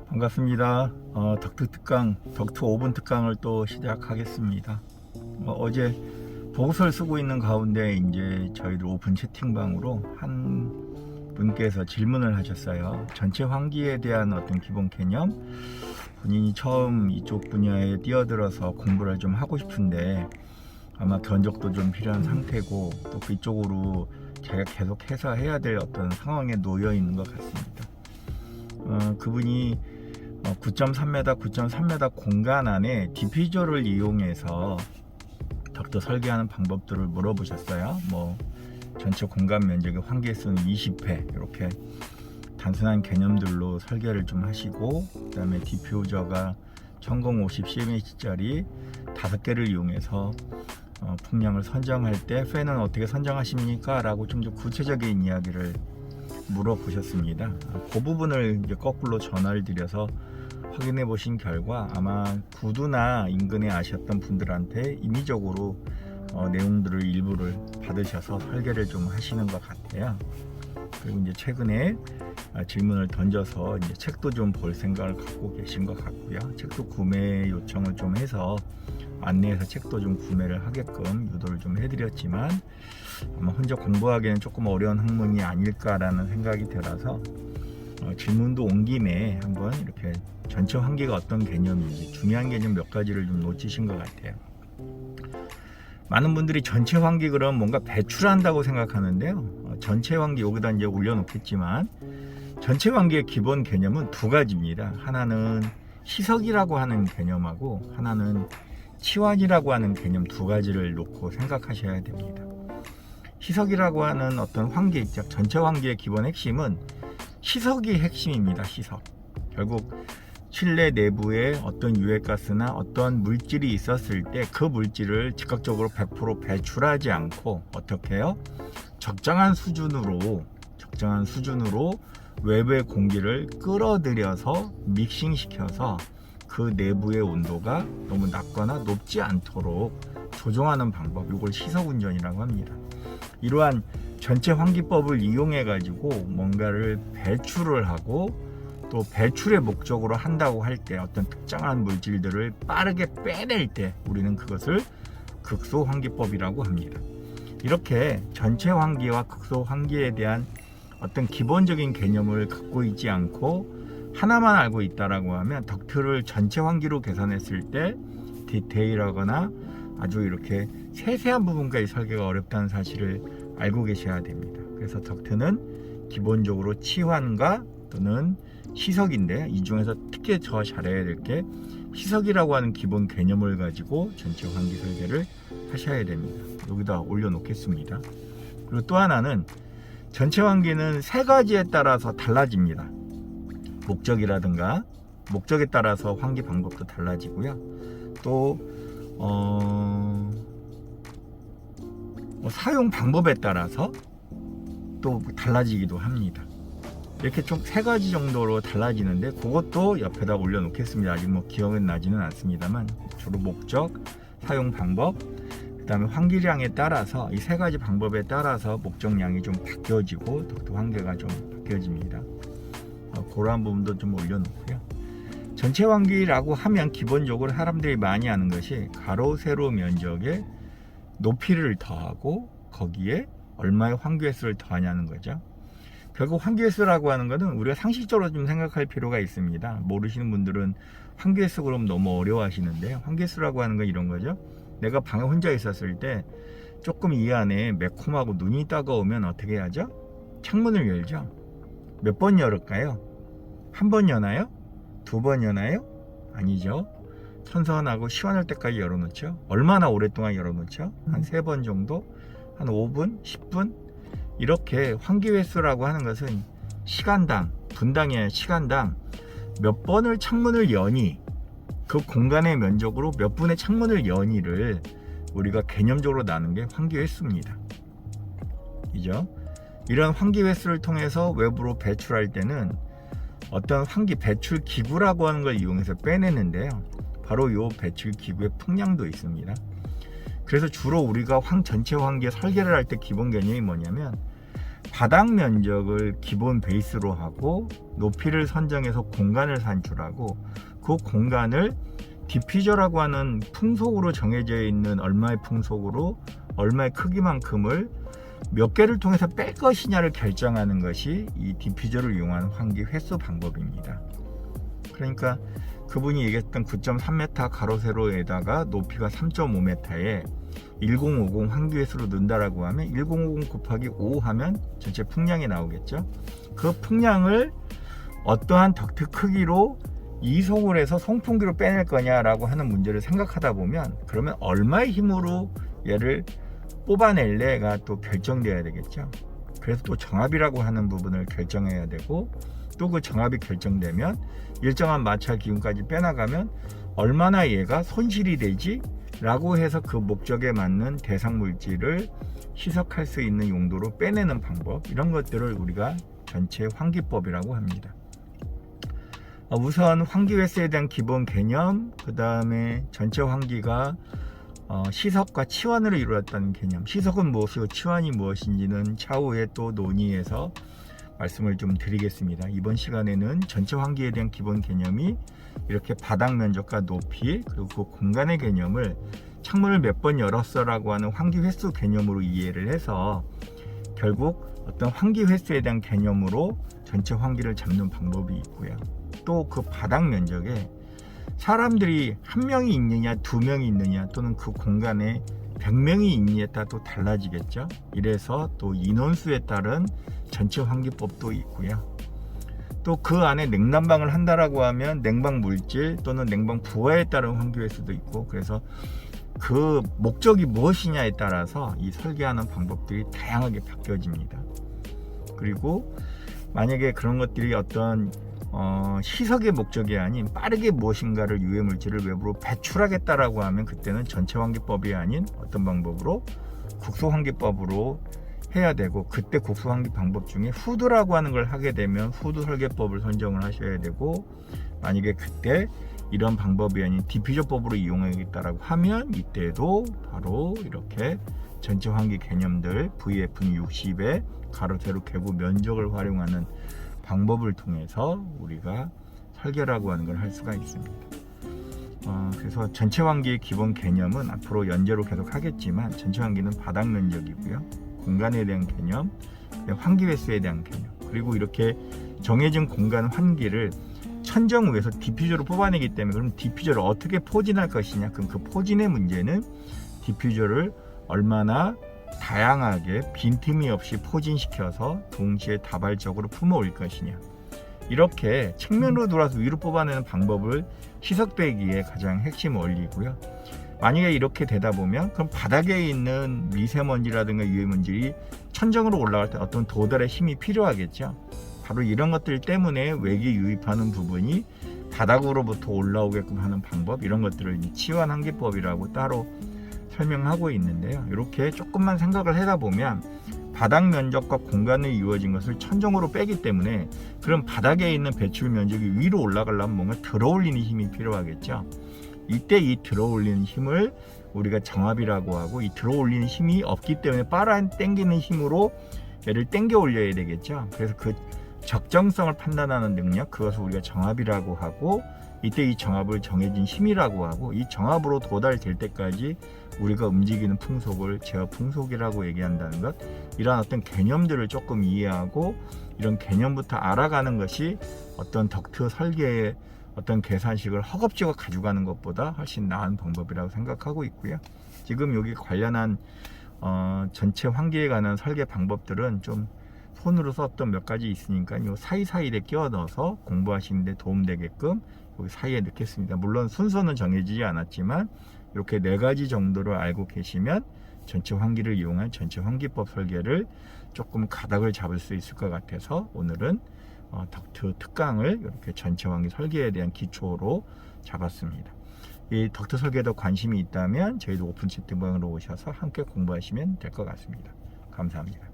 반갑습니다. 덕트 5분 특강을 또 시작하겠습니다. 어제 보고서를 쓰고 있는 가운데 이제 저희들 오픈 채팅방으로 한 분께서 질문을 하셨어요. 전체 환기에 대한 어떤 기본 개념, 본인이 처음 이쪽 분야에 뛰어들어서 공부를 좀 하고 싶은데 아마 견적도 좀 필요한 상태고 또 그쪽으로 제가 계속 해서 해야 될 어떤 상황에 놓여 있는 것 같습니다. 그분이 9.3m, 9.3m 공간 안에 디퓨저를 이용해서 덕트 설계하는 방법들을 물어보셨어요. 전체 공간 면적의 환기수는 20회 이렇게 단순한 개념들로 설계를 좀 하시고, 그 다음에 디퓨저가 1050 cm짜리 5개를 이용해서 풍량을 선정할 때 팬은 어떻게 선정하십니까? 라고 좀 더 구체적인 이야기를 물어보셨습니다. 그 부분을 이제 거꾸로 전화를 드려서 확인해 보신 결과 아마 구두나 인근에 아셨던 분들한테 임의적으로 내용들을 일부를 받으셔서 설계를 좀 하시는 것 같아요. 그리고 이제 최근에 질문을 던져서 이제 책도 좀 볼 생각을 갖고 계신 것 같고요. 책도 구매 요청을 좀 해서 안내해서 책도 좀 구매를 하게끔 유도를 좀 해드렸지만 아마 혼자 공부하기에는 조금 어려운 학문이 아닐까라는 생각이 들어서 질문도 온 김에 한번 이렇게 전체 환기가 어떤 개념인지 중요한 개념 몇 가지를 좀 놓치신 것 같아요. 많은 분들이 전체 환기 그럼 뭔가 배출한다고 생각하는데요. 전체 환기 여기다 이제 올려놓겠지만 전체 환기의 기본 개념은 두 가지입니다. 하나는 희석이라고 하는 개념하고 하나는 치환이라고 하는 개념 두 가지를 놓고 생각하셔야 됩니다. 희석이라고 하는 어떤 환기, 즉 전체 환기의 기본 핵심은 희석이 핵심입니다. 희석. 결국 실내 내부에 어떤 유해가스나 어떤 물질이 있었을 때 그 물질을 즉각적으로 100% 배출하지 않고 어떻게 해요? 적정한 수준으로 외부의 공기를 끌어들여서 믹싱시켜서 그 내부의 온도가 너무 낮거나 높지 않도록 조정하는 방법, 이걸 희석운전이라고 합니다. 이러한 전체 환기법을 이용해 가지고 뭔가를 배출을 하고 또 배출의 목적으로 한다고 할 때 어떤 특정한 물질들을 빠르게 빼낼 때 우리는 그것을 극소 환기법이라고 합니다. 이렇게 전체 환기와 극소 환기에 대한 어떤 기본적인 개념을 갖고 있지 않고 하나만 알고 있다라고 하면 덕트를 전체 환기로 계산했을 때 디테일하거나 아주 이렇게 세세한 부분까지 설계가 어렵다는 사실을 알고 계셔야 됩니다. 그래서 덕트는 기본적으로 치환과 또는 희석인데 이 중에서 특히 더 잘해야 될 게 희석이라고 하는 기본 개념을 가지고 전체 환기 설계를 하셔야 됩니다. 여기다 올려놓겠습니다. 그리고 또 하나는 전체 환기는 세 가지에 따라서 달라집니다. 목적이라든가 목적에 따라서 환기 방법도 달라지고요. 또 사용 방법에 따라서 또 달라지기도 합니다. 이렇게 총 세 가지 정도로 달라지는데 그것도 옆에다 올려놓겠습니다. 아직 기억은 나지는 않습니다만 주로 목적, 사용 방법, 그 다음에 환기량에 따라서 이 세 가지 방법에 따라서 목적량이 좀 바뀌어지고 덕트 환기가 좀 바뀌어집니다. 그러한 부분도 좀 올려놓고요. 전체 환기라고 하면 기본적으로 사람들이 많이 아는 것이 가로 세로 면적에 높이를 더하고 거기에 얼마의 환기 횟수를 더하냐는 거죠. 결국 환기 횟수라고 하는 것은 우리가 상식적으로 좀 생각할 필요가 있습니다. 모르시는 분들은 환기 횟수 그럼 너무 어려워하시는데요. 환기 횟수라고 하는 건 이런 거죠. 내가 방에 혼자 있었을 때 조금 이 안에 매콤하고 눈이 따가우면 어떻게 하죠? 창문을 열죠. 몇 번 열을까요? 한 번 여나요? 두 번 여나요? 아니죠. 선선하고 시원할 때까지 열어놓죠. 얼마나 오랫동안 열어놓죠? 한 3번 정도? 한 5분? 10분? 이렇게 환기 횟수라고 하는 것은 시간당, 분당이 아니라 시간당 몇 번을 창문을 여니, 그 공간의 면적으로 몇 분의 창문을 여니를 우리가 개념적으로 나눈 게 환기 횟수입니다. 그죠? 이런 환기 횟수를 통해서 외부로 배출할 때는 어떤 환기 배출 기구라고 하는 걸 이용해서 빼내는데요. 바로 이 배출 기구의 풍량도 있습니다. 그래서 주로 우리가 전체 환기 설계를 할 때 기본 개념이 뭐냐면 바닥 면적을 기본 베이스로 하고 높이를 선정해서 공간을 산출하고 그 공간을 디퓨저라고 하는 풍속으로 정해져 있는 얼마의 풍속으로 얼마의 크기만큼을 몇 개를 통해서 뺄 것이냐를 결정하는 것이 이 디퓨저를 이용한 환기 횟수 방법입니다. 그러니까 그분이 얘기했던 9.3m 가로 세로에다가 높이가 3.5m에 1050 환기 횟수로 넣는다라고 하면 1050 곱하기 5 하면 전체 풍량이 나오겠죠. 그 풍량을 어떠한 덕트 크기로 이송을 해서 송풍기로 빼낼 거냐라고 하는 문제를 생각하다 보면 그러면 얼마의 힘으로 얘를 뽑아낼래가 또 결정돼야 되겠죠. 그래서 또 정압이라고 하는 부분을 결정해야 되고 또 그 정압이 결정되면 일정한 마찰 기운까지 빼나가면 얼마나 얘가 손실이 되지? 라고 해서 그 목적에 맞는 대상 물질을 희석할 수 있는 용도로 빼내는 방법, 이런 것들을 우리가 전체 환기법이라고 합니다. 우선 환기 횟수에 대한 기본 개념, 그 다음에 전체 환기가 시석과 치환으로 이루어졌다는 개념, 시석은 무엇이고 치환이 무엇인지는 차후에 또 논의해서 말씀을 좀 드리겠습니다. 이번 시간에는 전체 환기에 대한 기본 개념이 이렇게 바닥 면적과 높이 그리고 그 공간의 개념을 창문을 몇 번 열었어 라고 하는 환기 횟수 개념으로 이해를 해서 결국 어떤 환기 횟수에 대한 개념으로 전체 환기를 잡는 방법이 있고요. 또 그 바닥 면적에 사람들이 한 명이 있느냐 두 명이 있느냐 또는 그 공간에 100명이 있느냐에 따라 또 달라지겠죠. 이래서 또 인원수에 따른 전체 환기법도 있고요. 또 그 안에 냉난방을 한다라고 하면 냉방 물질 또는 냉방 부하에 따른 환기 횟수도 있고, 그래서 그 목적이 무엇이냐에 따라서 이 설계하는 방법들이 다양하게 바뀌어집니다. 그리고 만약에 그런 것들이 어떤 시석의 목적이 아닌 빠르게 무엇인가를 유해 물질을 외부로 배출하겠다라고 하면 그때는 전체 환기법이 아닌 어떤 방법으로 국소 환기법으로 해야 되고, 그때 국소 환기 방법 중에 후드라고 하는 걸 하게 되면 후드 설계법을 선정을 하셔야 되고, 만약에 그때 이런 방법이 아닌 디퓨저법으로 이용하겠다라고 하면 이때도 바로 이렇게 전체 환기 개념들 VFN 60에 가로 세로 개구 면적을 활용하는 방법을 통해서 우리가 설계라고 하는 걸 할 수가 있습니다. 그래서 전체 환기의 기본 개념은 앞으로 연재로 계속 하겠지만, 전체 환기는 바닥 면적이고요, 공간에 대한 개념, 환기 횟수에 대한 개념, 그리고 이렇게 정해진 공간 환기를 천정 위에서 디퓨저로 뽑아내기 때문에 그럼 디퓨저를 어떻게 포진할 것이냐, 그럼 그 포진의 문제는 디퓨저를 얼마나 다양하게 빈틈이 없이 포진시켜서 동시에 다발적으로 품어올 것이냐, 이렇게 측면으로 돌아서 위로 뽑아내는 방법을 희석배기의 가장 핵심 원리고요. 만약에 이렇게 되다 보면 그럼 바닥에 있는 미세먼지라든가 유해물질이 천정으로 올라갈 때 어떤 도달의 힘이 필요하겠죠. 바로 이런 것들 때문에 외기 유입하는 부분이 바닥으로부터 올라오게끔 하는 방법, 이런 것들을 치환 환기법이라고 따로 설명하고 있는데요. 이렇게 조금만 생각을 하다 보면 바닥 면적과 공간에 이루어진 것을 천정으로 빼기 때문에 그럼 바닥에 있는 배출 면적이 위로 올라가려면 뭔가 들어올리는 힘이 필요하겠죠. 이때 이 들어올리는 힘을 우리가 정압이라고 하고, 이 들어올리는 힘이 없기 때문에 빨아당기는 힘으로 얘를 당겨 올려야 되겠죠. 그래서 그 적정성을 판단하는 능력, 그것을 우리가 정압이라고 하고, 이때 이 정압을 정해진 힘이라고 하고, 이 정압으로 도달될 때까지 우리가 움직이는 풍속을 제어 풍속이라고 얘기한다는 것, 이러한 어떤 개념들을 조금 이해하고 이런 개념부터 알아가는 것이 어떤 덕트 설계의 어떤 계산식을 허겁지겁 가져가는 것보다 훨씬 나은 방법이라고 생각하고 있고요. 지금 여기 관련한 전체 환기에 관한 설계 방법들은 좀 손으로 썼던 몇 가지 있으니까 이 사이사이에 끼워 넣어서 공부하시는 데 도움되게끔 여기 사이에 넣겠습니다. 물론 순서는 정해지지 않았지만 이렇게 4가지 정도를 알고 계시면 전체 환기를 이용한 전체 환기법 설계를 조금 가닥을 잡을 수 있을 것 같아서 오늘은 덕트 특강을 이렇게 전체 환기 설계에 대한 기초로 잡았습니다. 이 덕트 설계도 관심이 있다면 저희도 오픈 채팅방으로 오셔서 함께 공부하시면 될 것 같습니다. 감사합니다.